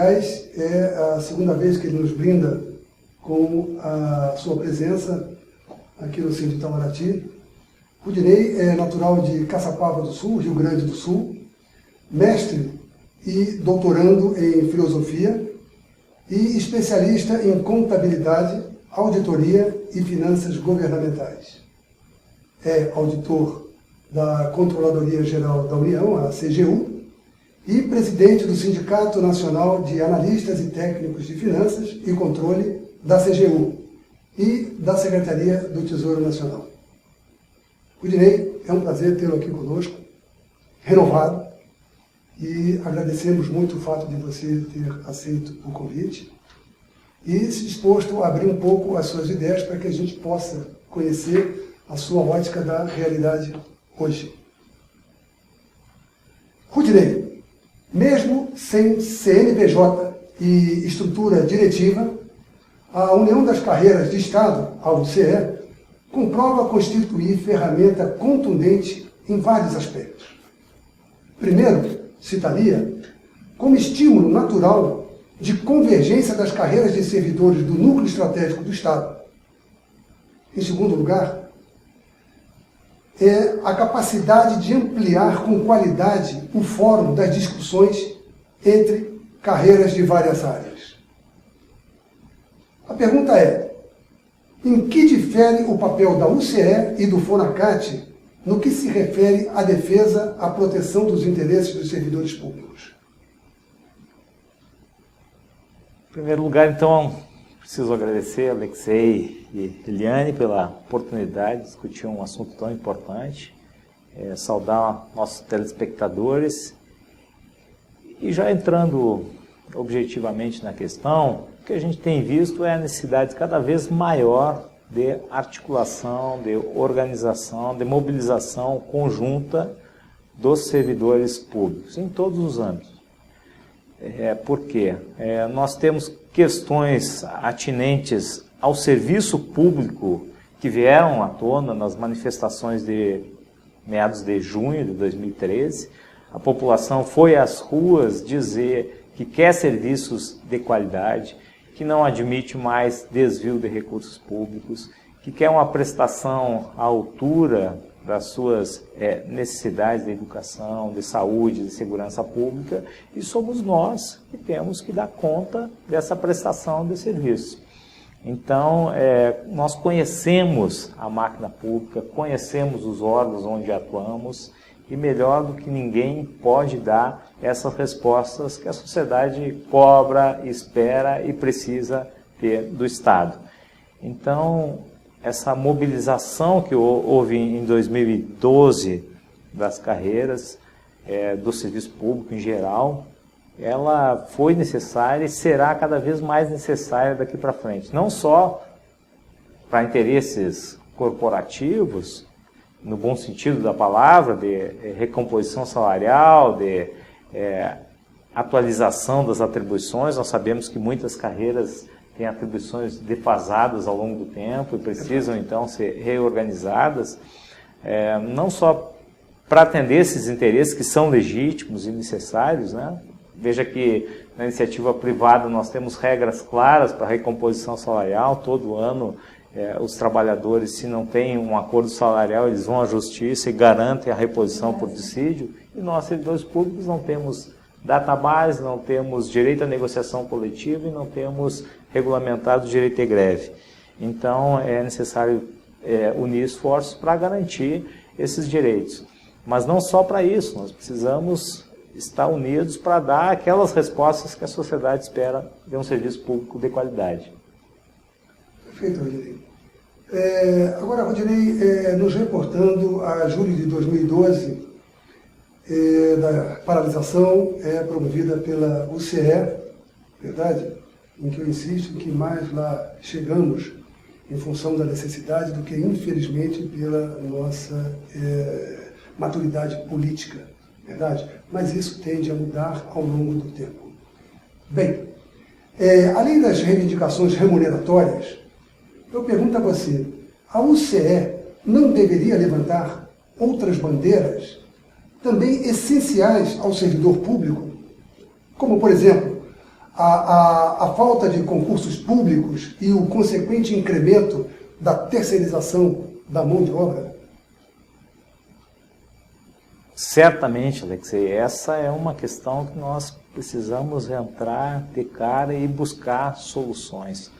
aliás, é a segunda vez que ele nos brinda com a sua presença aqui no Centro de Itamaraty. Rudinei é natural de Caçapava do Sul, Rio Grande do Sul, mestre e doutorando em filosofia e especialista em contabilidade, auditoria e finanças governamentais. É auditor da Controladoria Geral da União, a CGU, e presidente do Sindicato Nacional de Analistas e Técnicos de Finanças e Controle da CGU e da Secretaria do Tesouro Nacional. Rudinei, é um prazer tê-lo aqui conosco, renovado, e agradecemos muito o fato de você ter aceito o convite e se disposto a abrir um pouco as suas ideias para que a gente possa conhecer a sua ótica da realidade hoje. Rudinei, mesmo sem CNPJ e estrutura diretiva, a União das Carreiras de Estado, a UCE, comprova constituir ferramenta contundente em vários aspectos. Primeiro, citaria, como estímulo natural de convergência das carreiras de servidores do núcleo estratégico do Estado. Em segundo lugar, é a capacidade de ampliar com qualidade o fórum das discussões entre carreiras de várias áreas. A pergunta é, em que difere o papel da UCE e do FONACAT no que se refere à defesa, à proteção dos interesses dos servidores públicos? Em primeiro lugar, então, preciso agradecer a Alexei e Eliane pela oportunidade de discutir um assunto tão importante, saudar nossos telespectadores e já entrando objetivamente na questão, o que a gente tem visto é a necessidade cada vez maior de articulação, de organização, de mobilização conjunta dos servidores públicos, em todos os âmbitos. Por quê? Nós temos questões atinentes ao serviço público que vieram à tona nas manifestações de meados de junho de 2013. A população foi às ruas dizer que quer serviços de qualidade, que não admite mais desvio de recursos públicos, que quer uma prestação à altura das suas necessidades de educação, de saúde, de segurança pública, e somos nós que temos que dar conta dessa prestação de serviço. Então, nós conhecemos a máquina pública, conhecemos os órgãos onde atuamos, e melhor do que ninguém pode dar essas respostas que a sociedade cobra, espera e precisa ter do Estado. Então, essa mobilização que houve em 2012 das carreiras, do serviço público em geral, ela foi necessária e será cada vez mais necessária daqui para frente. Não só para interesses corporativos, no bom sentido da palavra, de recomposição salarial, de atualização das atribuições. Nós sabemos que muitas carreiras têm atribuições defasadas ao longo do tempo e precisam, então, ser reorganizadas, não só para atender esses interesses que são legítimos e necessários, né? Veja que na iniciativa privada nós temos regras claras para a recomposição salarial. Todo ano os trabalhadores, se não têm um acordo salarial, eles vão à justiça e garantem a reposição por dissídio. E nós, servidores públicos, não temos database, não temos direito à negociação coletiva e não temos regulamentado o direito de greve. Então, é necessário unir esforços para garantir esses direitos. Mas não só para isso, nós precisamos estar unidos para dar aquelas respostas que a sociedade espera de um serviço público de qualidade. Perfeito, Rudinei. Agora, Rudinei, nos reportando a julho de 2012, da paralisação promovida pela UCE, verdade? Em que eu insisto que mais lá chegamos em função da necessidade do que, infelizmente, pela nossa maturidade política, verdade? Mas isso tende a mudar ao longo do tempo. Bem, além das reivindicações remuneratórias, eu pergunto a você, a UCE não deveria levantar outras bandeiras também essenciais ao servidor público, como, por exemplo, a falta de concursos públicos e o consequente incremento da terceirização da mão de obra? Certamente, Alexei, essa é uma questão que nós precisamos entrar de cara e buscar soluções,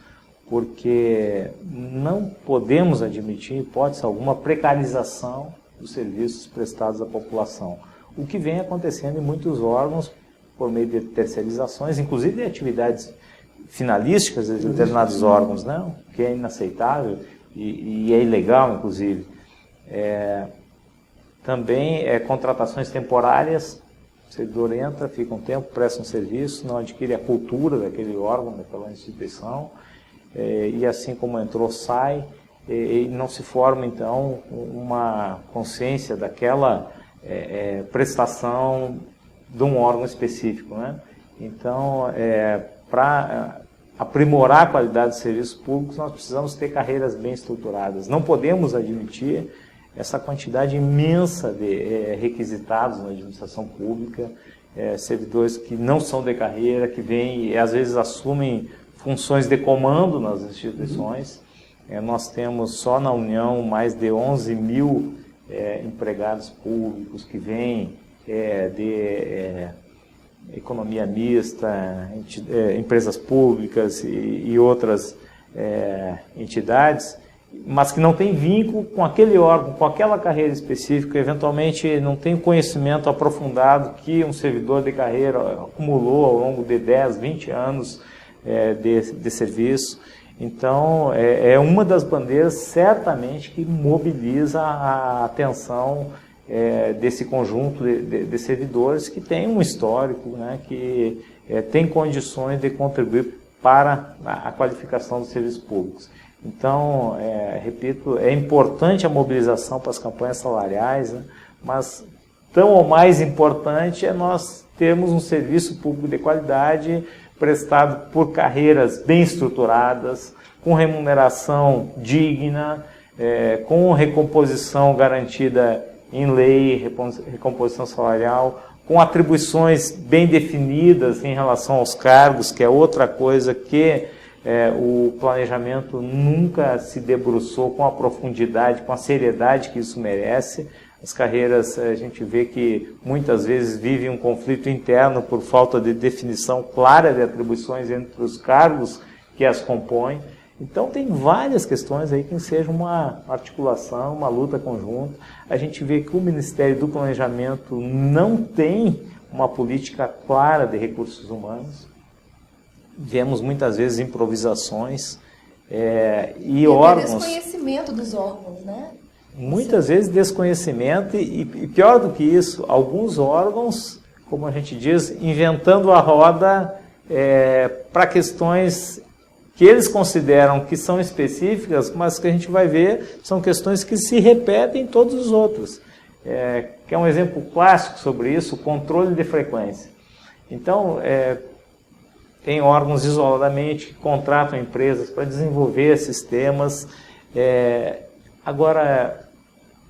porque não podemos admitir, em hipótese alguma, precarização dos serviços prestados à população. O que vem acontecendo em muitos órgãos, por meio de terceirizações, inclusive de atividades finalísticas de determinados órgãos, né? Que é inaceitável e é ilegal, inclusive. Também contratações temporárias, o servidor entra, fica um tempo, presta um serviço, não adquire a cultura daquele órgão, daquela instituição, e assim como entrou, sai, e não se forma, então, uma consciência daquela prestação de um órgão específico, né? Então, para aprimorar a qualidade dos serviços públicos, nós precisamos ter carreiras bem estruturadas. Não podemos admitir essa quantidade imensa de requisitados na administração pública, servidores que não são de carreira, que vêm e às vezes assumem funções de comando nas instituições. Nós temos só na União mais de 11 mil empregados públicos que vêm de economia mista, empresas públicas e outras entidades, mas que não tem vínculo com aquele órgão, com aquela carreira específica, eventualmente não tem conhecimento aprofundado que um servidor de carreira acumulou ao longo de 10, 20 anos de serviço. Então, é uma das bandeiras, certamente, que mobiliza a atenção desse conjunto de servidores que tem um histórico, né, que tem condições de contribuir para a qualificação dos serviços públicos. Então, repito, é importante a mobilização para as campanhas salariais, né, mas tão ou mais importante é nós termos um serviço público de qualidade prestado por carreiras bem estruturadas, com remuneração digna, com recomposição garantida em lei, recomposição salarial, com atribuições bem definidas em relação aos cargos, que é outra coisa que o planejamento nunca se debruçou com a profundidade, com a seriedade que isso merece. As carreiras, a gente vê que muitas vezes vivem um conflito interno por falta de definição clara de atribuições entre os cargos que as compõem. Então tem várias questões aí que ensejam uma articulação, uma luta conjunta. A gente vê que o Ministério do Planejamento não tem uma política clara de recursos humanos. Vemos muitas vezes improvisações e órgãos... desconhecimento dos órgãos, né? Muitas vezes desconhecimento e pior do que isso, alguns órgãos, como a gente diz, inventando a roda para questões que eles consideram que são específicas, mas que a gente vai ver são questões que se repetem em todos os outros. Que é um exemplo clássico sobre isso, o controle de frequência. Então, tem órgãos isoladamente que contratam empresas para desenvolver sistemas. Agora,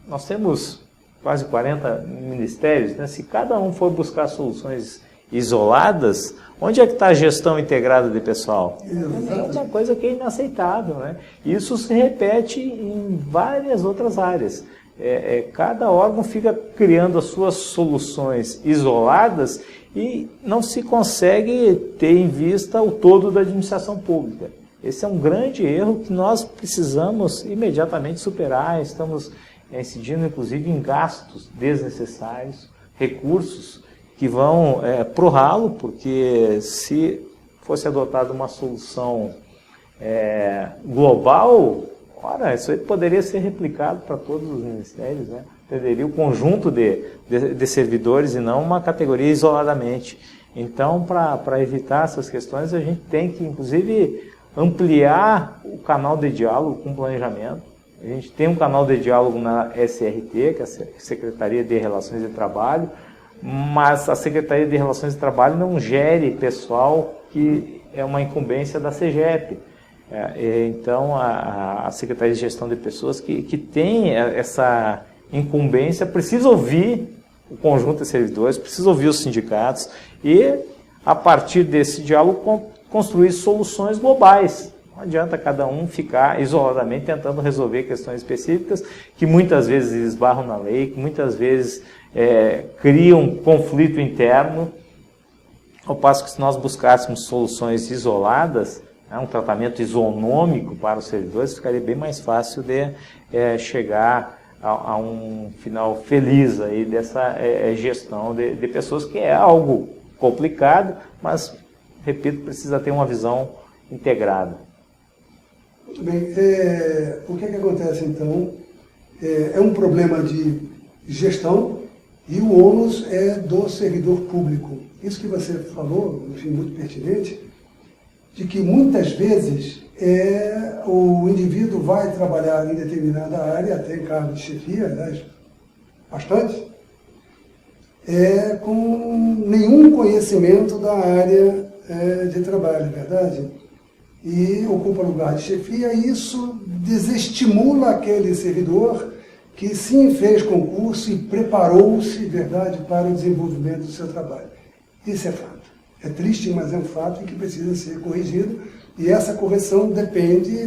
nós temos quase 40 ministérios, né? Se cada um for buscar soluções isoladas, onde é que está a gestão integrada de pessoal? É uma coisa que é inaceitável, né? Isso se repete em várias outras áreas. Cada órgão fica criando as suas soluções isoladas e não se consegue ter em vista o todo da administração pública. Esse é um grande erro que nós precisamos imediatamente superar. Estamos incidindo, inclusive, em gastos desnecessários, recursos que vão para o ralo, porque se fosse adotada uma solução global, ora, isso aí poderia ser replicado para todos os ministérios, né? Atenderia o conjunto de servidores e não uma categoria isoladamente. Então, para evitar essas questões, a gente tem que, inclusive, ampliar o canal de diálogo com o planejamento. A gente tem um canal de diálogo na SRT, que é a Secretaria de Relações de Trabalho, mas a Secretaria de Relações de Trabalho não gere pessoal, que é uma incumbência da CEGEP. Então, a Secretaria de Gestão de Pessoas, que tem essa incumbência, precisa ouvir o conjunto de servidores, precisa ouvir os sindicatos e a partir desse diálogo, construir soluções globais. Não adianta cada um ficar isoladamente tentando resolver questões específicas que muitas vezes esbarram na lei, que muitas vezes criam conflito interno, ao passo que se nós buscássemos soluções isoladas, um tratamento isonômico para os servidores, ficaria bem mais fácil de chegar a um final feliz aí dessa gestão de pessoas, que é algo complicado, mas, repito, precisa ter uma visão integrada. Muito bem. O que acontece, então? É um problema de gestão e o ônus é do servidor público. Isso que você falou, enfim, muito pertinente, de que muitas vezes o indivíduo vai trabalhar em determinada área, até em cargo de chefia, aliás, bastante, com nenhum conhecimento da área de trabalho, é verdade? E ocupa lugar de chefia, e isso desestimula aquele servidor que sim fez concurso e preparou-se, verdade, para o desenvolvimento do seu trabalho. Isso é fato. É triste, mas é um fato que precisa ser corrigido, e essa correção depende,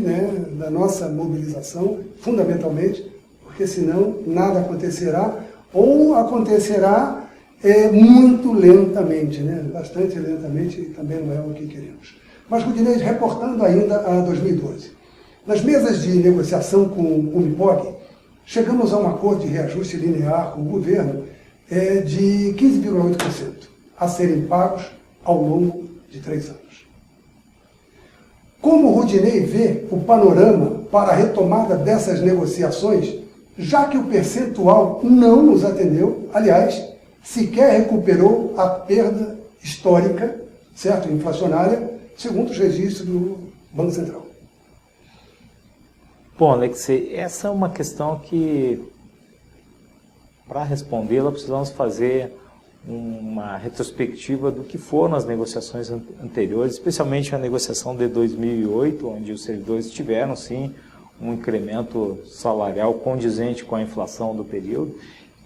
da nossa mobilização, fundamentalmente, porque senão nada acontecerá, ou acontecerá muito lentamente, bastante lentamente, e também não é o que queremos. Mas, Rudinei, reportando ainda a 2012, nas mesas de negociação com o Unipog, chegamos a um acordo de reajuste linear com o governo de 15,8% a serem pagos ao longo de 3 anos. Como o Rudinei vê o panorama para a retomada dessas negociações, já que o percentual não nos atendeu, aliás, sequer recuperou a perda histórica, certo, inflacionária, segundo os registros do Banco Central? Bom, Alexei, essa é uma questão que, para respondê-la, precisamos fazer uma retrospectiva do que foram as negociações anteriores, especialmente a negociação de 2008, onde os servidores tiveram, sim, um incremento salarial condizente com a inflação do período,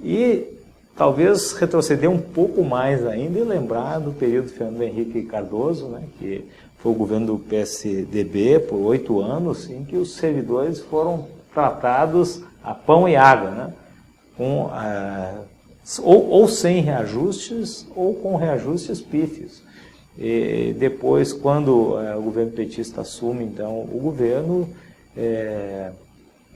e talvez retroceder um pouco mais ainda e lembrar do período de Fernando Henrique Cardoso, que foi o governo do PSDB por 8 anos, em que os servidores foram tratados a pão e água, com ou sem reajustes ou com reajustes pífios. E depois, quando o governo petista assume, então, o governo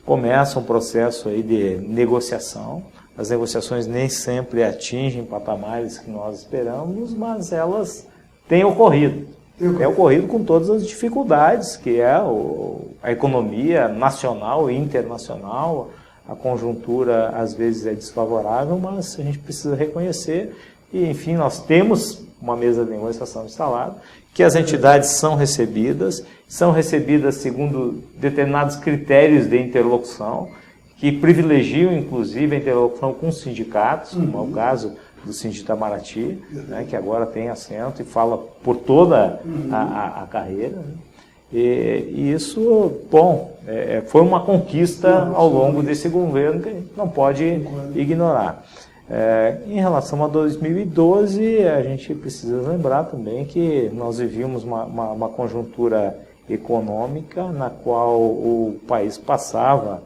começa um processo aí de negociação. As negociações nem sempre atingem patamares que nós esperamos, mas elas têm ocorrido. Tem ocorrido com todas as dificuldades, que é a economia nacional e internacional. A conjuntura às vezes é desfavorável, mas a gente precisa reconhecer. E, enfim, nós temos uma mesa de negociação instalada, que as entidades são recebidas segundo determinados critérios de interlocução, que privilegiam, inclusive, a interlocução com os sindicatos, como é o caso do Sindicato Itamaraty, que agora tem assento e fala por toda a carreira. E isso, bom, foi uma conquista ao longo desse governo que a gente não pode ignorar. Em relação a 2012, a gente precisa lembrar também que nós vivíamos uma conjuntura econômica na qual o país passava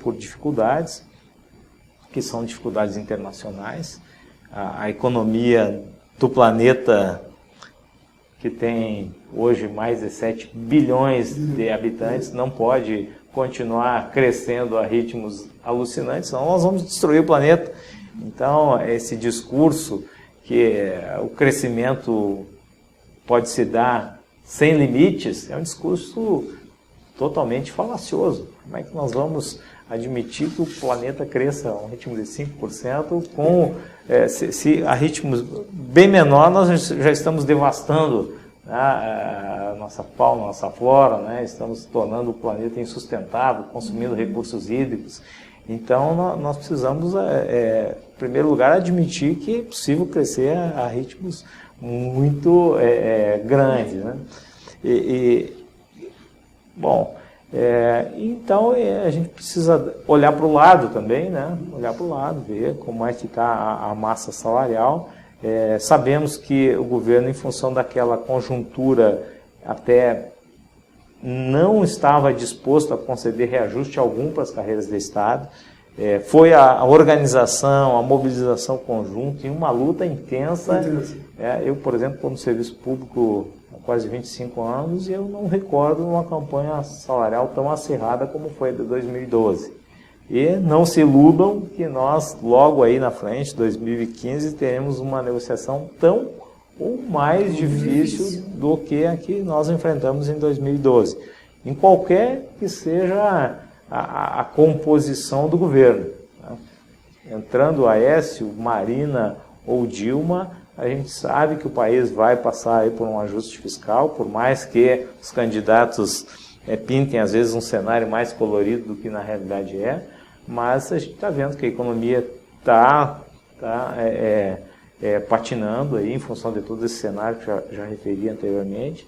por dificuldades, que são dificuldades internacionais. A economia do planeta, que tem hoje mais de 7 bilhões de habitantes, não pode continuar crescendo a ritmos alucinantes, senão nós vamos destruir o planeta. Então, esse discurso que o crescimento pode se dar sem limites é um discurso totalmente falacioso. Como é que nós vamos admitir que o planeta cresça a um ritmo de 5%, se a ritmos bem menor nós já estamos devastando a nossa fauna, a nossa flora, estamos tornando o planeta insustentável, consumindo recursos hídricos. Então, nós precisamos, em primeiro lugar, admitir que é possível crescer a ritmos muito grandes. Bom, então a gente precisa olhar para o lado também, olhar para o lado, ver como é que está a massa salarial Sabemos que o governo, em função daquela conjuntura, até não estava disposto a conceder reajuste algum para as carreiras de Estado. Foi a organização, a mobilização conjunta em uma luta intensa. Eu, por exemplo, estou no serviço público há quase 25 anos e eu não recordo uma campanha salarial tão acirrada como foi a de 2012. E não se iludam que nós, logo aí na frente, 2015, teremos uma negociação tão ou mais difícil do que a que nós enfrentamos em 2012. Em qualquer que seja a composição do governo. Entrando Aécio, Marina ou Dilma, a gente sabe que o país vai passar aí por um ajuste fiscal, por mais que os candidatos pintem às vezes um cenário mais colorido do que na realidade mas a gente está vendo que a economia está patinando aí em função de todo esse cenário que já referi anteriormente.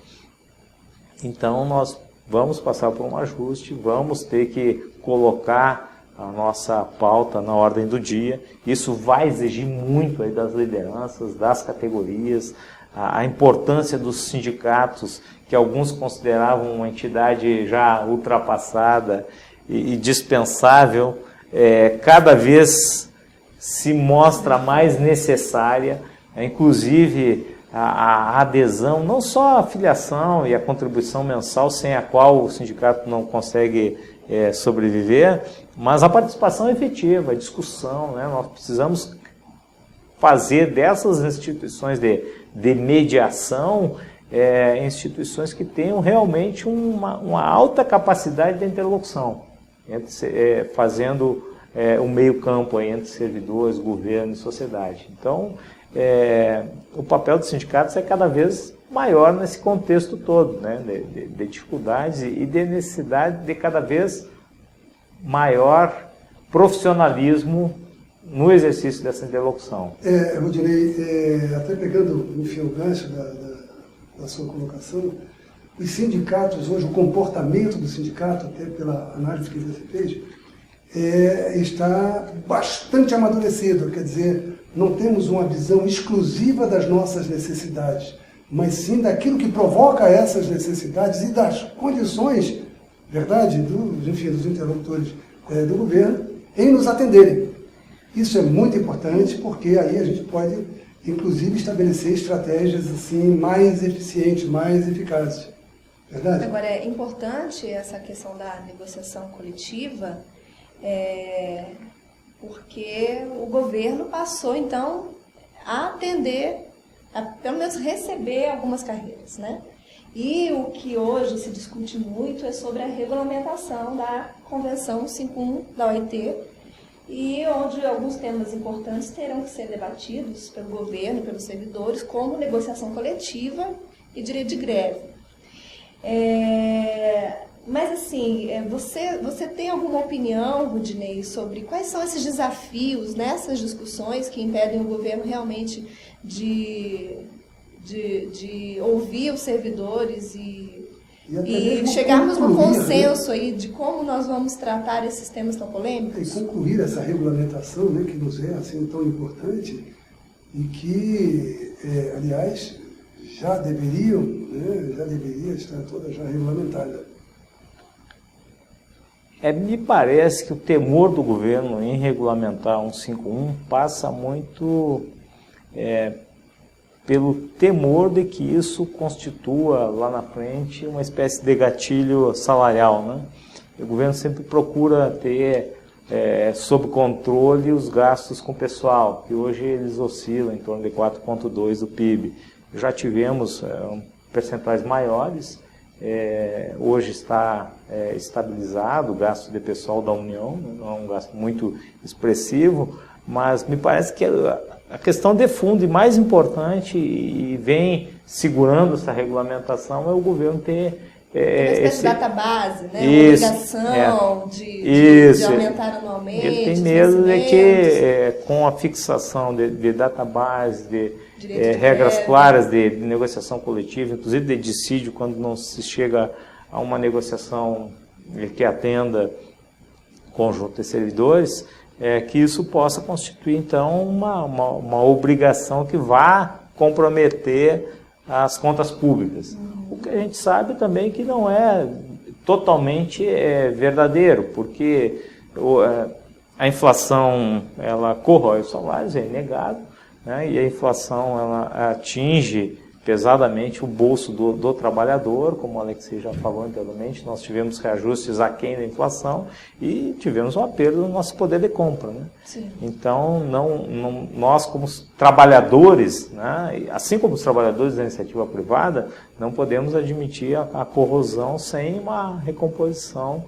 Então nós vamos passar por um ajuste, vamos ter que colocar a nossa pauta na ordem do dia. Isso vai exigir muito aí das lideranças, das categorias, a importância dos sindicatos, que alguns consideravam uma entidade já ultrapassada e dispensável, cada vez se mostra mais necessária, inclusive a adesão, não só a filiação e a contribuição mensal, sem a qual o sindicato não consegue sobreviver, mas a participação efetiva, a discussão, né? Nós precisamos fazer dessas instituições de mediação instituições que tenham realmente uma alta capacidade de interlocução, fazendo o meio campo aí entre servidores, governo e sociedade. Então, o papel dos sindicatos é cada vez maior nesse contexto todo, né, de dificuldades e de necessidade de cada vez maior profissionalismo no exercício dessa interlocução. Rudinei, até pegando, enfim, o gancho da sua colocação, os sindicatos hoje, o comportamento do sindicato, até pela análise que você fez, está bastante amadurecido, quer dizer, não temos uma visão exclusiva das nossas necessidades, mas sim daquilo que provoca essas necessidades e das condições, verdade, dos interlocutores do governo em nos atenderem. Isso é muito importante porque aí a gente pode, inclusive, estabelecer estratégias assim mais eficientes, mais eficazes. Verdade? Agora, é importante essa questão da negociação coletiva, porque o governo passou, então, a atender, a pelo menos receber algumas carreiras, né? E o que hoje se discute muito é sobre a regulamentação da Convenção 51 da OIT, e onde alguns temas importantes terão que ser debatidos pelo governo, pelos servidores, como negociação coletiva e direito de greve. Mas assim, você tem alguma opinião, Rudinei, sobre quais são esses desafios nessas discussões que impedem o governo realmente de ouvir os servidores e chegarmos num consenso aí de como nós vamos tratar esses temas tão polêmicos? E concluir essa regulamentação, né, que nos é assim tão importante e que, aliás, já deveria estar toda já regulamentada. Me parece que o temor do governo em regulamentar 151 passa muito pelo temor de que isso constitua lá na frente uma espécie de gatilho salarial, né? O governo sempre procura ter sob controle os gastos com o pessoal, que hoje eles oscilam em torno de 4,2% do PIB. Já tivemos percentuais maiores, hoje está estabilizado o gasto de pessoal da União, não é um gasto muito expressivo, mas me parece que a questão de fundo e mais importante e vem segurando essa regulamentação é o governo ter uma espécie de database, né? Uma obrigação de aumentar anualmente. Ele tem medo de que com a fixação de database, de regras claras de negociação coletiva, inclusive de dissídio, quando não se chega a uma negociação que atenda conjunto de servidores, que isso possa constituir, então, uma obrigação que vá comprometer as contas públicas. O que a gente sabe também que não é totalmente verdadeiro, porque a inflação ela corrói os salários, é inegável, né? E a inflação ela atinge pesadamente o bolso do trabalhador, como o Alexei já falou anteriormente. Nós tivemos reajustes aquém da inflação e tivemos uma perda no nosso poder de compra, né? Sim. Então, nós como trabalhadores, né, assim como os trabalhadores da iniciativa privada, não podemos admitir a corrosão sem uma recomposição,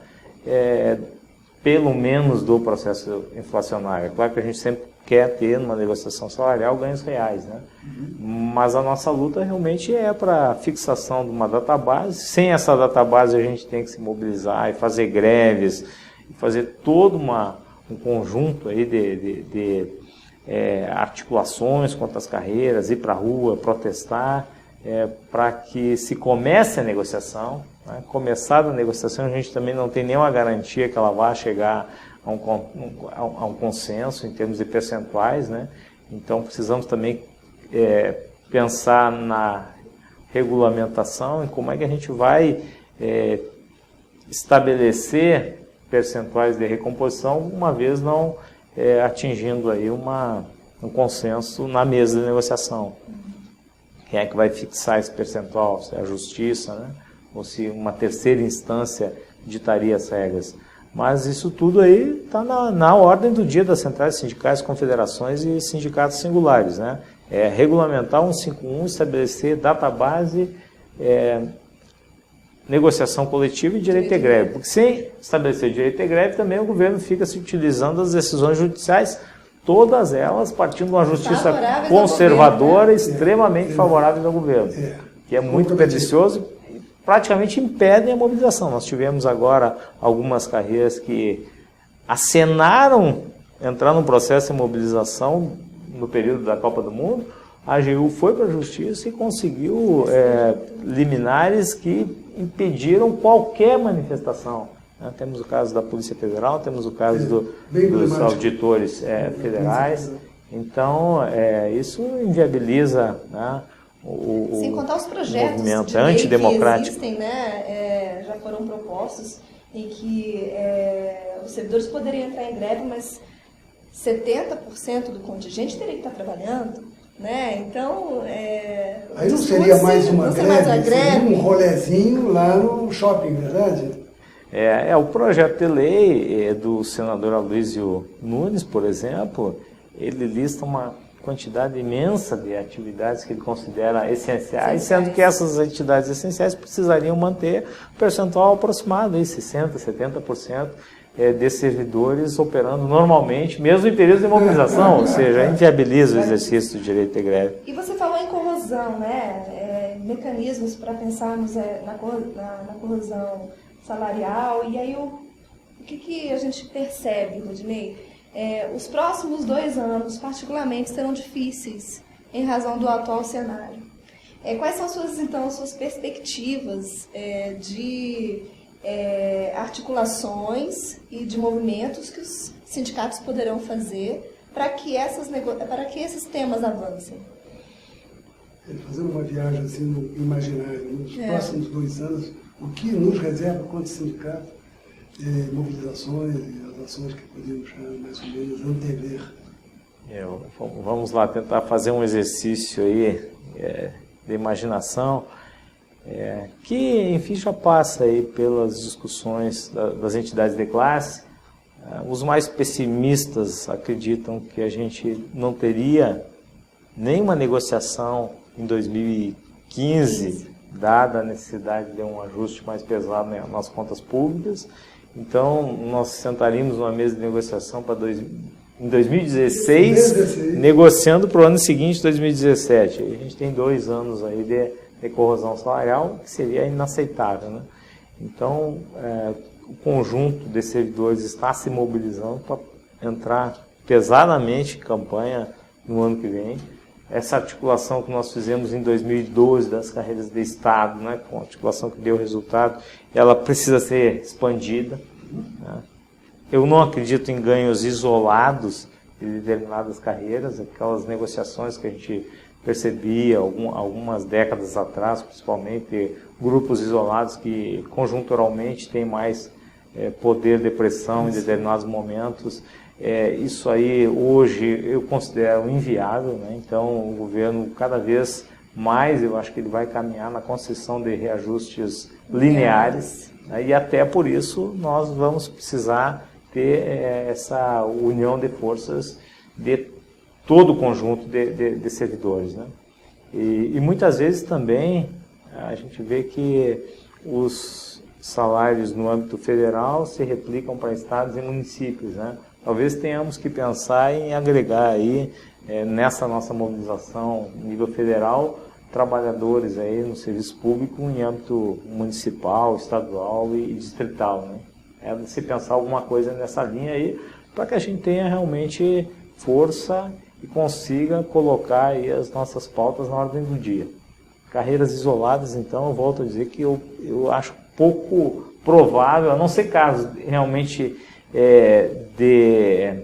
pelo menos do processo inflacionário. É claro que a gente sempre quer ter numa negociação salarial ganhos reais, né? Mas a nossa luta realmente é para a fixação de uma database. Sem essa database a gente tem que se mobilizar e fazer greves, e fazer todo um conjunto aí de articulações contra as carreiras, ir para a rua, protestar, para que se comece a negociação. Né? Começada a negociação, a gente também não tem nenhuma garantia que ela vá chegar a um consenso em termos de percentuais, né? Então precisamos também pensar na regulamentação e como é que a gente vai estabelecer percentuais de recomposição, uma vez não atingindo aí um consenso na mesa de negociação. Quem é que vai fixar esse percentual? Se é a justiça, né? Ou se uma terceira instância ditaria as regras. Mas isso tudo aí está na ordem do dia das centrais sindicais, confederações e sindicatos singulares, né? Regulamentar 151, estabelecer database, negociação coletiva e direito de greve. Porque sem estabelecer direito de greve, também o governo fica se utilizando das decisões judiciais, todas elas partindo de uma justiça conservadora, né? Extremamente favorável ao governo, que é muito pernicioso. Praticamente impedem a mobilização. Nós tivemos agora algumas carreiras que acenaram entrar no processo de mobilização no período da Copa do Mundo. A AGU foi para a Justiça e conseguiu liminares que impediram qualquer manifestação. Né? Temos o caso da Polícia Federal, temos o caso dos auditores federais. Então, isso inviabiliza, né, sem contar os projetos movimento de lei antidemocrático que existem, né, já foram propostos em que os servidores poderiam entrar em greve, mas 70% do contingente teria que estar trabalhando, né? Então, aí não seria mais uma greve, seria um rolezinho lá no shopping, verdade? O projeto de lei do senador Aloysio Nunes, por exemplo, ele lista uma quantidade imensa de atividades que ele considera essenciais, sendo que essas atividades essenciais precisariam manter um percentual aproximado, aí, 60%, 70% de servidores operando normalmente, mesmo em períodos de mobilização, ou seja, inviabiliza o exercício do direito de greve. E você falou em corrosão, né? Mecanismos para pensarmos na corrosão salarial, e aí o que a gente percebe, Rodinei? Os próximos 2 anos, particularmente, serão difíceis em razão do atual cenário. Quais são suas perspectivas de articulações e de movimentos que os sindicatos poderão fazer para que esses temas avancem? Fazendo uma viagem assim no imaginário, nos próximos 2 anos, o que nos reserva quanto sindicato, mobilizações e as ações que podemos mais ou menos antever? Vamos lá tentar fazer um exercício aí de imaginação que, enfim, já passa aí pelas discussões das entidades de classe. Os mais pessimistas acreditam que a gente não teria nenhuma negociação em 2015, dada a necessidade de um ajuste mais pesado nas contas públicas. Então, nós sentaríamos numa mesa de negociação em 2016, negociando para o ano seguinte, 2017. A gente tem 2 anos aí de corrosão salarial, que seria inaceitável, né? Então, o conjunto de servidores está se mobilizando para entrar pesadamente em campanha no ano que vem. Essa articulação que nós fizemos em 2012 das carreiras de Estado, né, com a articulação que deu resultado, ela precisa ser expandida, né? eu não acredito em ganhos isolados de determinadas carreiras, aquelas negociações que a gente percebia algumas décadas atrás, principalmente grupos isolados que conjunturalmente têm mais poder de pressão em determinados momentos. Isso aí hoje eu considero inviável, né? Então o governo cada vez mais, eu acho que ele vai caminhar na concessão de reajustes lineares, né? E até por isso nós vamos precisar ter essa união de forças de todo o conjunto de servidores, né? E muitas vezes também a gente vê que os salários no âmbito federal se replicam para estados e municípios, né? Talvez tenhamos que pensar em agregar aí, nessa nossa mobilização nível federal, trabalhadores aí no serviço público em âmbito municipal, estadual e distrital, né? De se pensar alguma coisa nessa linha aí, para que a gente tenha realmente força e consiga colocar aí as nossas pautas na ordem do dia. Carreiras isoladas, então, eu volto a dizer que eu acho pouco provável, a não ser casos realmente de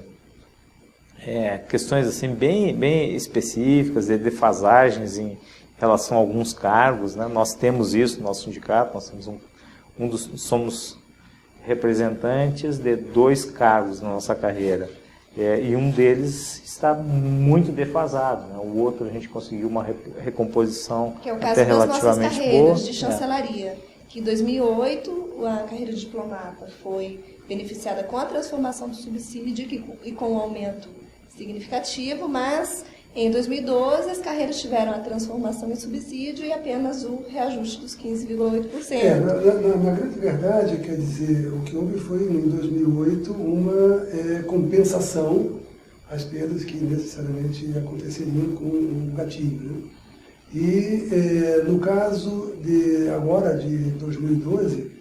questões assim bem específicas, de defasagens em relação a alguns cargos, né? Nós temos isso no nosso sindicato, nós temos somos representantes de 2 cargos na nossa carreira, e um deles está muito defasado, né? O outro a gente conseguiu uma recomposição que é o caso até das relativamente nossas carreiras boa, de chancelaria, que em 2008 a carreira de diplomata foi beneficiada com a transformação do subsídio e com um aumento significativo, mas em 2012 as carreiras tiveram a transformação em subsídio e apenas o reajuste dos 15,8%. Na grande verdade, quer dizer, o que houve foi em 2008 uma compensação às perdas que necessariamente aconteceriam com o gatilho, né? E no caso agora de 2012,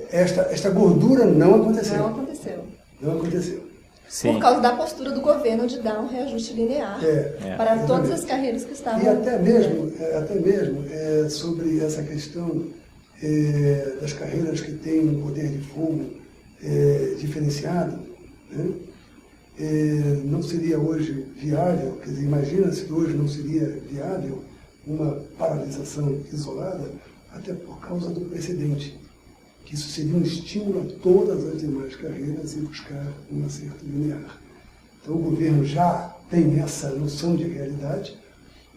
esta gordura não aconteceu. Não aconteceu. Sim. Por causa da postura do governo de dar um reajuste linear para todas as carreiras que estavam... E até mesmo sobre essa questão das carreiras que têm um poder de fogo diferenciado, né? Não seria hoje viável, quer dizer, imagina se hoje não seria viável uma paralisação isolada, até por causa do precedente, que isso seria um estímulo a todas as demais carreiras e buscar um acerto linear. Então o governo já tem essa noção de realidade.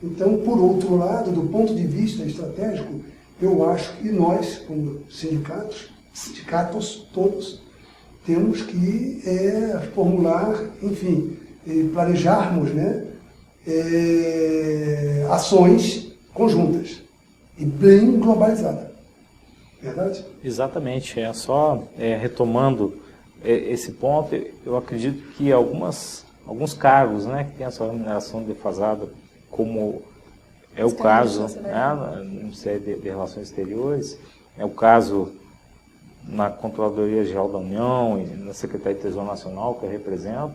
Então, por outro lado, do ponto de vista estratégico, eu acho que nós, como sindicatos todos, temos que formular, enfim, planejarmos, né, ações conjuntas e bem globalizadas. Verdade? Exatamente. Só retomando esse ponto, eu acredito que alguns cargos, né, que têm a sua remuneração defasada, como é o caso, né, no Ministério de Relações Exteriores, é o caso na Controladoria Geral da União e na Secretaria de Tesouro Nacional, que eu represento,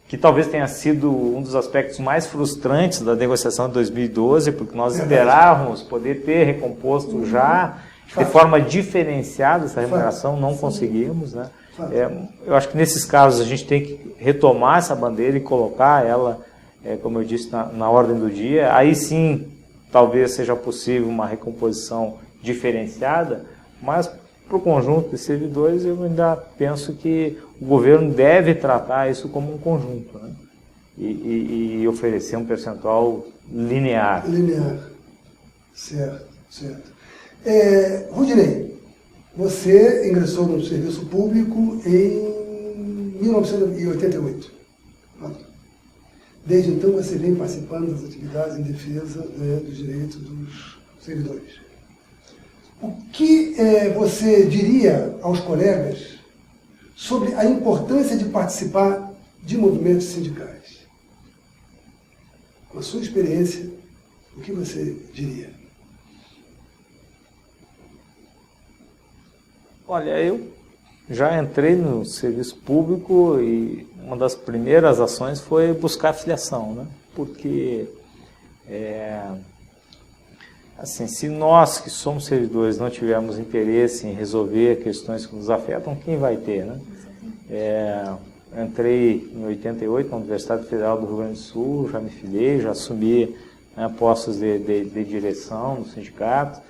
que talvez tenha sido um dos aspectos mais frustrantes da negociação de 2012, porque nós esperávamos poder ter recomposto já de forma diferenciada essa remuneração, não conseguimos, né? Eu acho que nesses casos a gente tem que retomar essa bandeira e colocar ela, como eu disse, na ordem do dia. Aí sim, talvez seja possível uma recomposição diferenciada, mas para o conjunto de servidores eu ainda penso que o governo deve tratar isso como um conjunto, né? E oferecer um percentual linear. Linear, certo. Rudinei, você ingressou no serviço público em 1988. Desde então você vem participando das atividades em defesa dos direitos dos servidores. O que você diria aos colegas sobre a importância de participar de movimentos sindicais? Com a sua experiência, o que você diria? Olha, eu já entrei no serviço público e uma das primeiras ações foi buscar filiação, né? Porque assim, se nós que somos servidores não tivermos interesse em resolver questões que nos afetam, quem vai ter, né? Entrei em 88 na Universidade Federal do Rio Grande do Sul, já me filiei, já assumi, né, postos de direção no sindicato.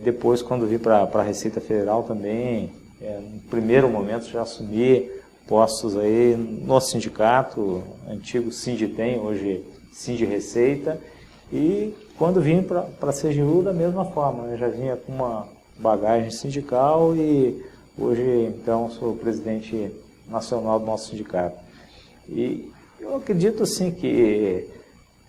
Depois, quando vim para a Receita Federal também, no primeiro momento já assumi postos aí no sindicato, antigo Sinditem, hoje Sindireceita, e quando vim para a CGU da mesma forma, né, já vinha com uma bagagem sindical e hoje então sou presidente nacional do nosso sindicato. E eu acredito assim que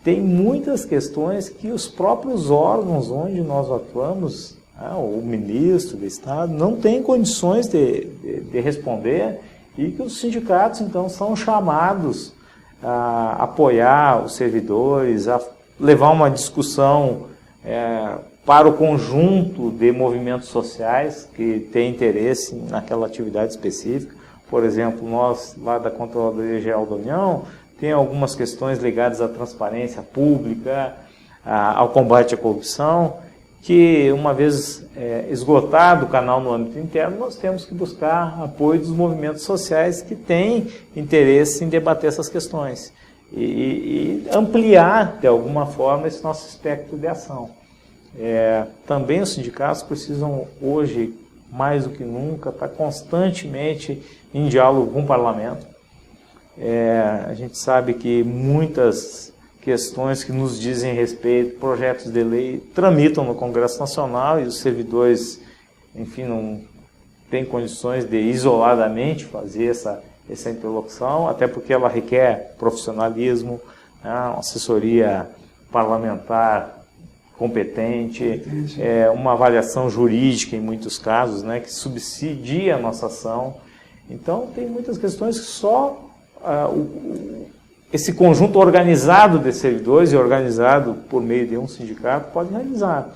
tem muitas questões que os próprios órgãos onde nós atuamos, o ministro do Estado, não tem condições de responder, e que os sindicatos, então, são chamados a apoiar os servidores, a levar uma discussão para o conjunto de movimentos sociais que têm interesse naquela atividade específica. Por exemplo, nós, lá da Controladoria Geral da União, tem algumas questões ligadas à transparência pública, ao combate à corrupção, que uma vez esgotado o canal no âmbito interno, nós temos que buscar apoio dos movimentos sociais que têm interesse em debater essas questões e ampliar, de alguma forma, esse nosso espectro de ação. Também os sindicatos precisam, hoje, mais do que nunca, estar constantemente em diálogo com o parlamento. A gente sabe que muitas questões que nos dizem respeito, projetos de lei, tramitam no Congresso Nacional e os servidores, enfim, não têm condições de isoladamente fazer essa interlocução, até porque ela requer profissionalismo, né, uma assessoria parlamentar competente, uma avaliação jurídica em muitos casos, né, que subsidia a nossa ação. Então, tem muitas questões que só esse conjunto organizado de servidores e organizado por meio de um sindicato pode realizar.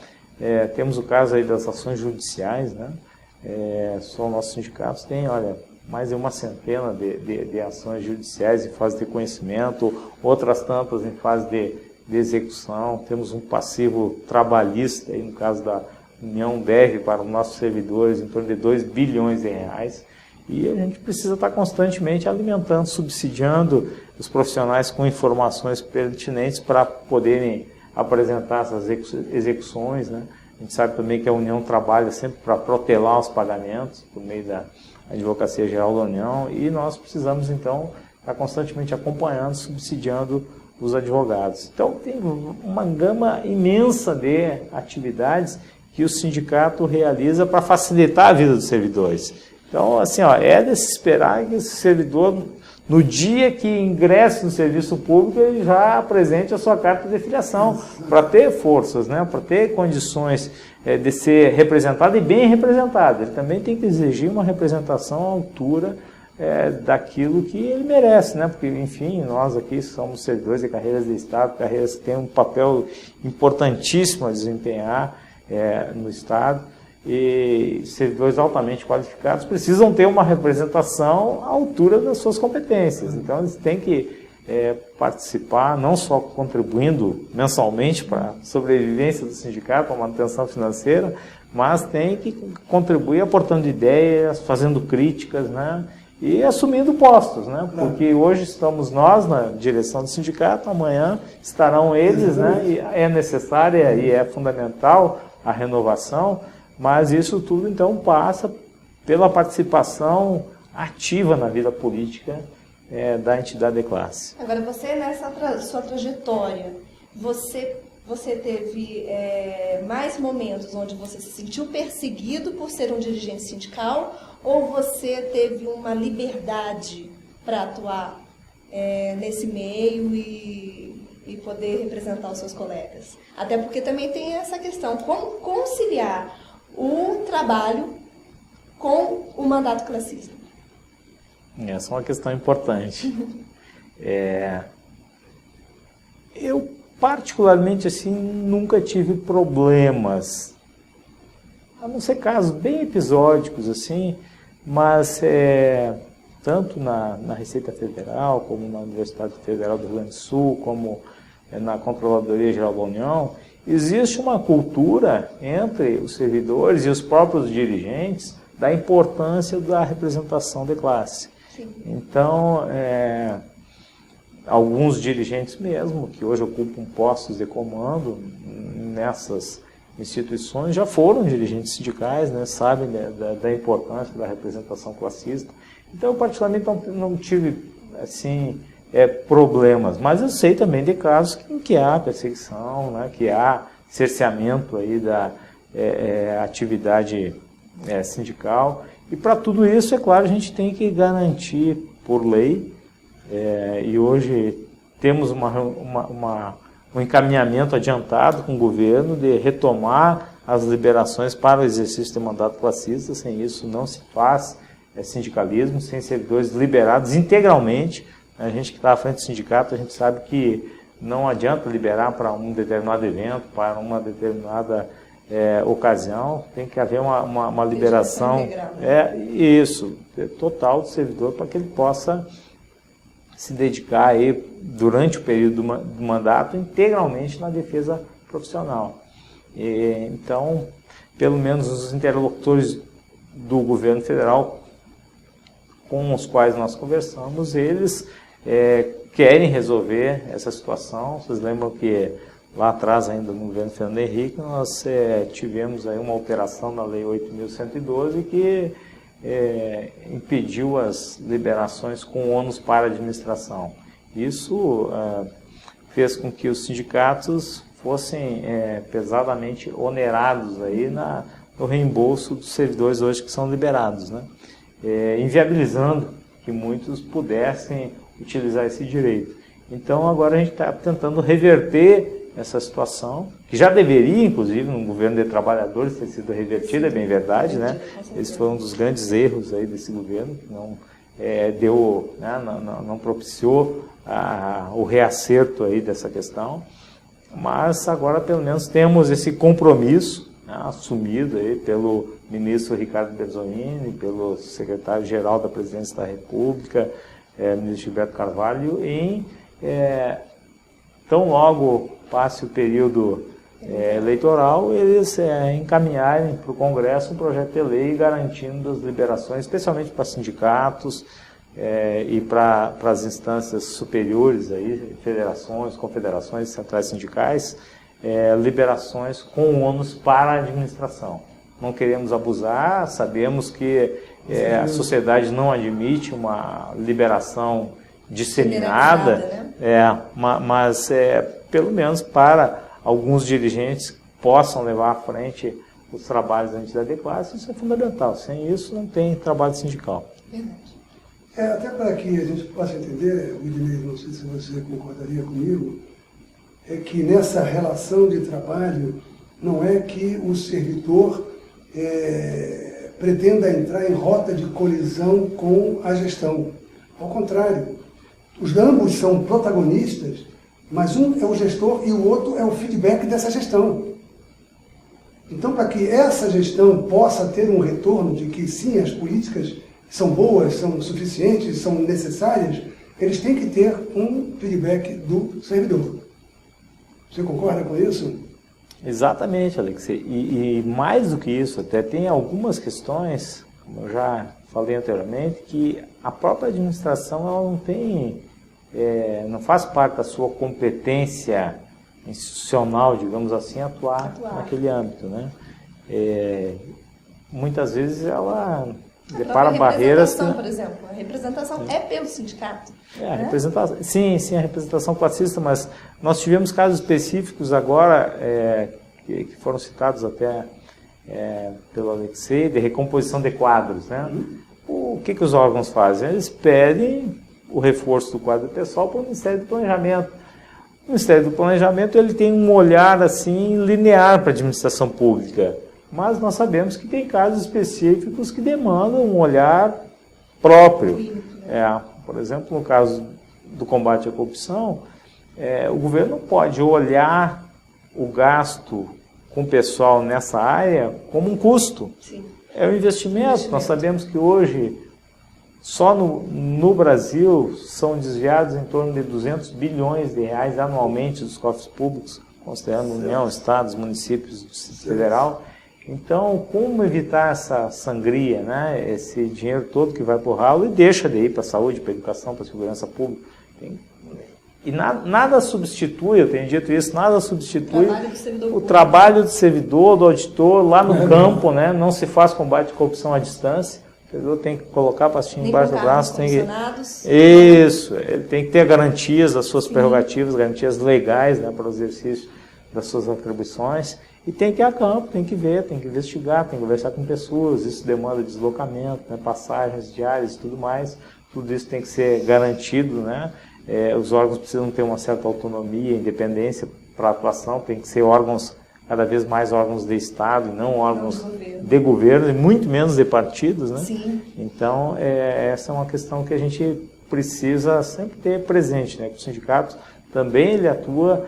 Temos o caso aí das ações judiciais, né? Só nossos sindicatos têm, mais de uma centena de ações judiciais em fase de conhecimento, outras tantas em fase de execução. Temos um passivo trabalhista, aí no caso da União deve para os nossos servidores em torno de 2 bilhões de reais. E a gente precisa estar constantemente alimentando, subsidiando os profissionais com informações pertinentes para poderem apresentar essas execuções, né? A gente sabe também que a União trabalha sempre para protelar os pagamentos por meio da Advocacia Geral da União, e nós precisamos, então, estar constantemente acompanhando, subsidiando os advogados. Então, tem uma gama imensa de atividades que o sindicato realiza para facilitar a vida dos servidores. Então, assim, é de se esperar que esse servidor, no dia que ingresse no serviço público, ele já apresente a sua carta de filiação, para ter forças, né, para ter condições de ser representado e bem representado. Ele também tem que exigir uma representação à altura daquilo que ele merece, né, porque, enfim, nós aqui somos servidores de carreiras de Estado, carreiras que têm um papel importantíssimo a desempenhar no Estado. E servidores altamente qualificados precisam ter uma representação à altura das suas competências. Então, eles têm que participar, não só contribuindo mensalmente para a sobrevivência do sindicato, a manutenção financeira, mas têm que contribuir aportando ideias, fazendo críticas, né, e assumindo postos, né, porque hoje estamos nós na direção do sindicato, amanhã estarão eles, né, e é necessária e é fundamental a renovação. Mas isso tudo, então, passa pela participação ativa na vida política da entidade de classe. Agora, você, nessa sua trajetória, você teve mais momentos onde você se sentiu perseguido por ser um dirigente sindical, ou você teve uma liberdade para atuar nesse meio e poder representar os seus colegas? Até porque também tem essa questão, como conciliar o trabalho com o mandato classista? Essa é uma questão importante. Eu, particularmente, assim, nunca tive problemas, a não ser casos bem episódicos, assim, mas tanto na Receita Federal, como na Universidade Federal do Rio Grande do Sul, como na Controladoria Geral da União, existe uma cultura entre os servidores e os próprios dirigentes da importância da representação de classe. Sim. Então, alguns dirigentes mesmo, que hoje ocupam postos de comando nessas instituições, já foram dirigentes sindicais, né, sabem da importância da representação classista. Então, eu particularmente não tive assim, problemas, mas eu sei também de casos em que há perseguição, né, que há cerceamento aí da atividade sindical. E para tudo isso, é claro, a gente tem que garantir por lei, e hoje temos um encaminhamento adiantado com o governo de retomar as liberações para o exercício de mandato classista. Sem isso não se faz sindicalismo, sem servidores liberados integralmente. A gente que está à frente do sindicato, a gente sabe que não adianta liberar para um determinado evento, para uma determinada ocasião, tem que haver uma liberação total do servidor para que ele possa se dedicar aí, durante o período do mandato integralmente na defesa profissional. Então, pelo menos os interlocutores do governo federal com os quais nós conversamos, eles querem resolver essa situação. Vocês lembram que lá atrás, ainda no governo Fernando Henrique, nós tivemos aí uma alteração na Lei 8.112 que impediu as liberações com ônus para a administração. Isso fez com que os sindicatos fossem pesadamente onerados aí no reembolso dos servidores hoje que são liberados, né? Inviabilizando que muitos pudessem utilizar esse direito. Então agora a gente está tentando reverter essa situação, que já deveria, inclusive, no governo de trabalhadores ter sido revertida, é bem verdade, né? Esse foi um dos grandes erros aí desse governo, que não deu, né, não propiciou o reacerto aí dessa questão, mas agora pelo menos temos esse compromisso, né, assumido aí pelo ministro Ricardo Berzoini, pelo secretário-geral da Presidência da República, ministro Gilberto Carvalho, em tão logo passe o período eleitoral, eles encaminharem para o Congresso um projeto de lei garantindo as liberações, especialmente para sindicatos e para as instâncias superiores, aí, federações, confederações, centrais sindicais, liberações com ônus para a administração. Não queremos abusar, sabemos que a sociedade não admite uma liberação disseminada, né? Mas pelo menos para alguns dirigentes que possam levar à frente os trabalhos da entidade de classe, isso é fundamental. Sem isso não tem trabalho sindical. Verdade. Até para que a gente possa entender, Widney, não sei se você concordaria comigo, é que nessa relação de trabalho não é que o servidor pretenda entrar em rota de colisão com a gestão. Ao contrário, ambos são protagonistas, mas um é o gestor e o outro é o feedback dessa gestão. Então, para que essa gestão possa ter um retorno de que sim, as políticas são boas, são suficientes, são necessárias, eles têm que ter um feedback do servidor. Você concorda com isso? Exatamente, Alexei. E mais do que isso, até tem algumas questões, como eu já falei anteriormente, que a própria administração ela não tem, não faz parte da sua competência institucional, digamos assim, atuar naquele âmbito, né? Muitas vezes ela depara barreiras. Por exemplo, a representação é pelo sindicato. Né? Sim, a representação classista, mas nós tivemos casos específicos agora, que foram citados até pelo Alexei, de recomposição de quadros, né? O que os órgãos fazem? Eles pedem o reforço do quadro pessoal para o Ministério do Planejamento. O Ministério do Planejamento ele tem um olhar assim linear para a administração pública, mas nós sabemos que tem casos específicos que demandam um olhar próprio. Por exemplo, no caso do combate à corrupção, o governo não pode olhar o gasto com o pessoal nessa área como um custo. Sim. É um investimento. Nós sabemos que hoje, só no Brasil, são desviados em torno de 200 bilhões de reais anualmente dos cofres públicos considerando União, Estados, municípios, Distrito Federal. Então, como evitar essa sangria, né? Esse dinheiro todo que vai para o ralo e deixa de ir para a saúde, para a educação, para a segurança pública. E nada substitui, eu tenho dito isso, nada substitui o trabalho do servidor, do auditor, lá no campo, né? Não se faz combate à corrupção à distância. O servidor tem que colocar a pastinha embaixo do braço, tem que... Isso, ele tem que ter garantias das suas prerrogativas, garantias legais, né, para o exercício das suas atribuições. E tem que ir a campo, tem que ver, tem que investigar, tem que conversar com pessoas, isso demanda deslocamento, né, passagens diárias e tudo mais. Tudo isso tem que ser garantido, né? Os órgãos precisam ter uma certa autonomia, independência para a atuação, tem que ser órgãos, cada vez mais órgãos de Estado, e não órgãos de governo, e muito menos de partidos, né? Sim. Então, essa é uma questão que a gente precisa sempre ter presente, né? Que o sindicato também ele atua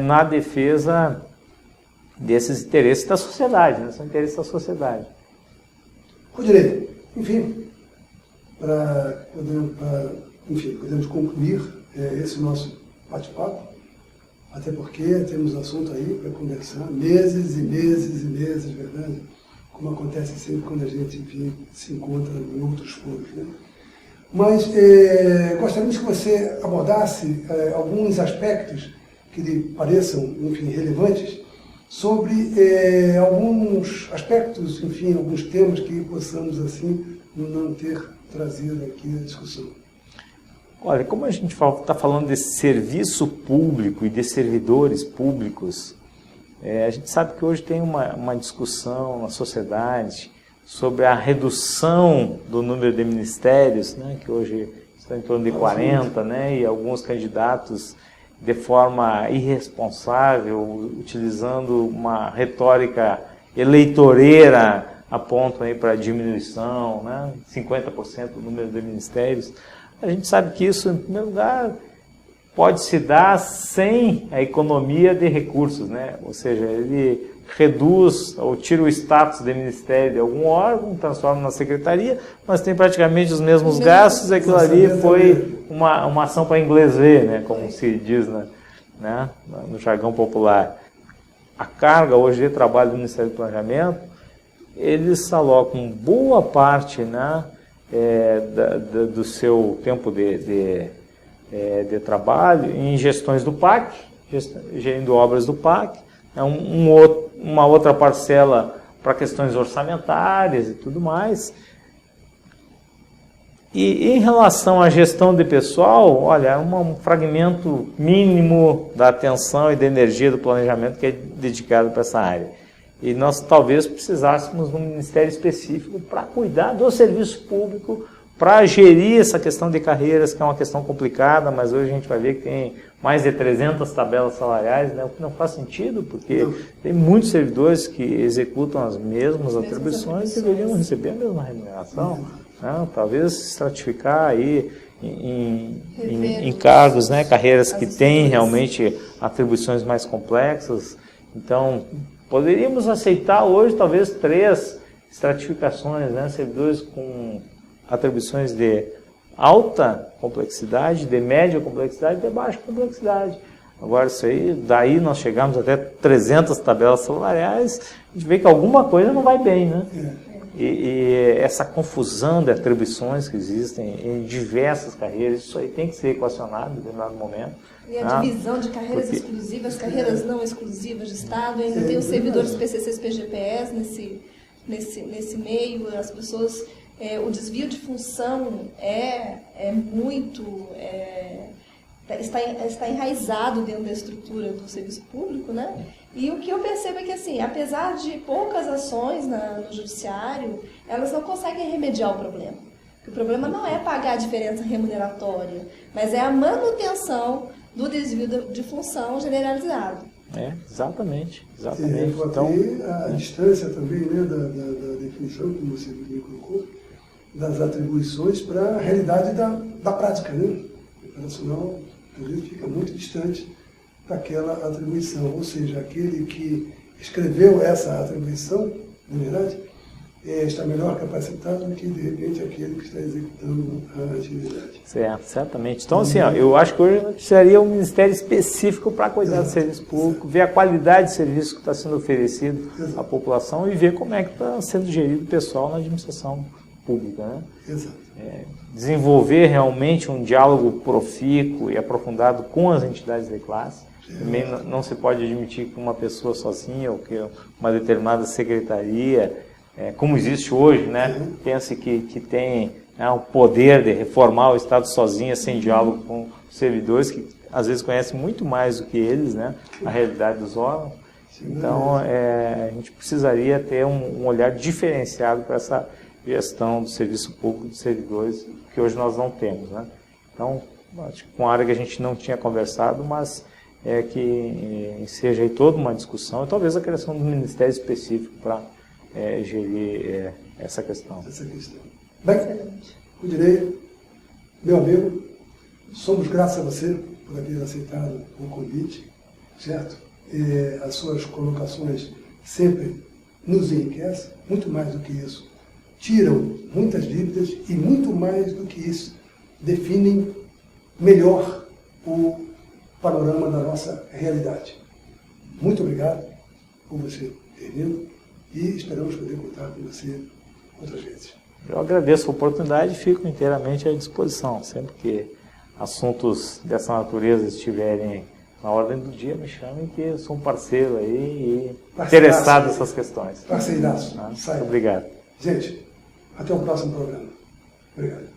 na defesa desses interesses da sociedade, né? São interesses da sociedade. Rodinei, enfim, podemos concluir esse nosso bate-papo, até porque temos assunto aí para conversar meses e meses e meses, verdade? Como acontece sempre quando a gente, enfim, se encontra em outros foros, né? Mas gostaríamos que você abordasse alguns aspectos que lhe pareçam, enfim, relevantes, sobre alguns aspectos, enfim, alguns temas que possamos, assim, não ter trazido aqui a discussão. Olha, como a gente está falando de serviço público e de servidores públicos, a gente sabe que hoje tem uma discussão na sociedade sobre a redução do número de ministérios, né, que hoje está em torno de 40, né, e alguns candidatos de forma irresponsável, utilizando uma retórica eleitoreira, apontam aí para diminuição, né, 50% do número de ministérios. A gente sabe que isso, em primeiro lugar, pode se dar sem a economia de recursos, né? Ou seja, ele reduz ou tira o status de ministério de algum órgão, transforma na secretaria, mas tem praticamente os mesmos gastos, aquilo ali foi uma ação para inglês ver, né? Como se diz no jargão popular. A carga hoje de trabalho do Ministério do Planejamento, eles alocam boa parte, né, do seu tempo de trabalho em gestões do PAC, gerindo obras do PAC, uma outra parcela para questões orçamentárias e tudo mais. E em relação à gestão de pessoal, olha, é um fragmento mínimo da atenção e da energia do planejamento que é dedicado para essa área. E nós talvez precisássemos de um ministério específico para cuidar do serviço público, para gerir essa questão de carreiras, que é uma questão complicada, mas hoje a gente vai ver que tem mais de 300 tabelas salariais, né, o que não faz sentido, porque tem muitos servidores que executam as mesmas atribuições e deveriam receber a mesma remuneração. Né, talvez estratificar aí em cargos, né, carreiras que têm realmente atribuições mais complexas. Então, poderíamos aceitar hoje talvez 3 estratificações, né, servidores com atribuições de alta complexidade, de média complexidade e de baixa complexidade. Agora, isso aí, daí nós chegamos até 300 tabelas salariais, a gente vê que alguma coisa não vai bem, né? E essa confusão de atribuições que existem em diversas carreiras, isso aí tem que ser equacionado em determinado momento. E a divisão de carreiras exclusivas, carreiras não exclusivas de Estado, ainda tem os servidores PCCs, PGPS nesse meio, as pessoas, o desvio de função está enraizado dentro da estrutura do serviço público, né? E o que eu percebo é que, assim, apesar de poucas ações no judiciário, elas não conseguem remediar o problema. O problema não é pagar a diferença remuneratória, mas é a manutenção do desvio de função generalizado. Exatamente. Então, a distância também, né, da definição, como você me colocou, das atribuições para a realidade da prática, né? O operacional, às vezes, fica muito distante daquela atribuição, ou seja, aquele que escreveu essa atribuição, na verdade, está melhor capacitado do que, de repente, aquele que está executando a atividade. Certo, certamente. Então, assim, ó, eu acho que hoje precisaria um ministério específico para cuidar do serviço público, ver a qualidade de serviço que está sendo oferecido à população e ver como é que está sendo gerido o pessoal na administração pública, né? Exato. Desenvolver realmente um diálogo profícuo e aprofundado com as entidades de classe. Também não se pode admitir que uma pessoa sozinha ou que uma determinada secretaria, como existe hoje, né, pense que tem o poder de reformar o Estado sozinha, sem diálogo com os servidores, que às vezes conhecem muito mais do que eles, né, a realidade dos órgãos. Então, a gente precisaria ter um olhar diferenciado para essa gestão do serviço público dos servidores, que hoje nós não temos, né. Então, acho que uma área que a gente não tinha conversado, mas que seja aí toda uma discussão e talvez a criação de um ministério específico para gerir essa questão. Bem, Rudirei, meu amigo, somos gratos a você por haver aceitado o convite, certo? As suas colocações sempre nos enriquecem, muito mais do que isso. Tiram muitas dúvidas e muito mais do que isso, definem melhor o panorama da nossa realidade. Muito obrigado por você ter vindo e esperamos poder contar com você outras vezes. Eu agradeço a oportunidade e fico inteiramente à disposição. Sempre que assuntos dessa natureza estiverem na ordem do dia, me chamem, que eu sou um parceiro aí e interessado nessas questões. Parceiraço. Muito obrigado. Gente, até o próximo programa. Obrigado.